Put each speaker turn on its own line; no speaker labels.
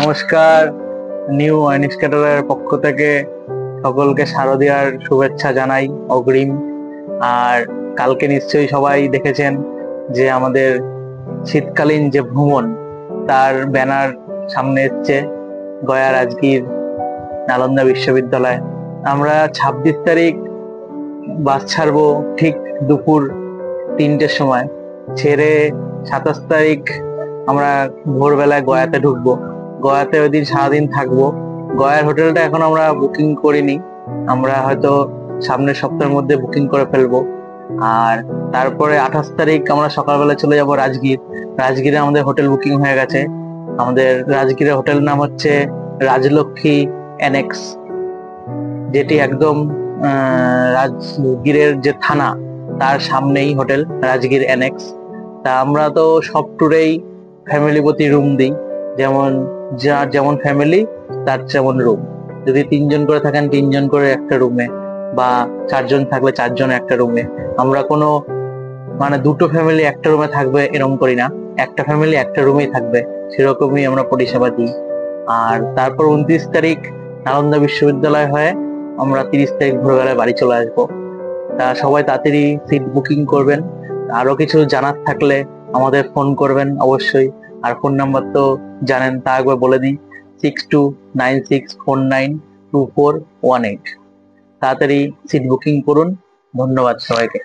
নমস্কার। নিউ আইনিস ক্যাটারের পক্ষ থেকে সকলকে শারদীয়ার শুভেচ্ছা জানাই অগ্রিম। আর কালকে নিশ্চয়ই সবাই দেখেছেন যে আমাদের শীতকালীন যে ভ্রমণ তার ব্যানার সামনে এসছে গয়া রাজগীর নালন্দা বিশ্ববিদ্যালয়। আমরা 26 তারিখ বাস ছাড়বো ঠিক দুপুর 3টের সময়, ছেড়ে 27 তারিখ আমরা ভোরবেলায় গয়াতে ঢুকবো। গয়াতে ওই দিন সারাদিন থাকবো। গয়ার হোটেলটা এখন আমরা বুকিং করিনি, আমরা হয়তো সামনের সপ্তাহের মধ্যে বুকিং করে ফেলবো। আর তারপরে 28 তারিখ আমরা সকালবেলা চলে যাব রাজগীর। রাজগীরে আমাদের হোটেল বুকিং হয়ে গেছে। আমাদের রাজগীরের হোটেল নাম হচ্ছে রাজলক্ষ্মী অ্যানেক্স, যেটি একদম রাজগীরের যে থানা তার সামনেই হোটেল রাজগীর অ্যানেক্স। তা আমরা তো সব ট্যুরেই ফ্যামিলি প্রতি রুম দিই, যেমন যার যেমন ফ্যামিলি তার যেমন রুম। যদি 3জন করে থাকেন 3জন করে একটা রুমে, বা 4জন থাকলে 4জন একটা রুমে। আমরা কোনো মানে দুটো ফ্যামিলি একটা রুমে থাকবে এরকম করি না, একটা ফ্যামিলি একটা রুমেই থাকবে, সেরকমই আমরা পরিষেবা দিই। আর তারপর 29 তারিখ নালন্দা বিশ্ববিদ্যালয় হয়ে আমরা 30 তারিখ ভোরবেলায় বাড়ি চলে আসবো। তা সবাই তাড়াতাড়ি সিট বুকিং করবেন। আরো কিছু জানার থাকলে আমাদের ফোন করবেন অবশ্যই। আর ফোন নাম্বার তো জানেন, তা একবার বলে দিই: 6296492418। তাড়াতাড়ি সিট বুকিং করুন। ধন্যবাদ সবাইকে।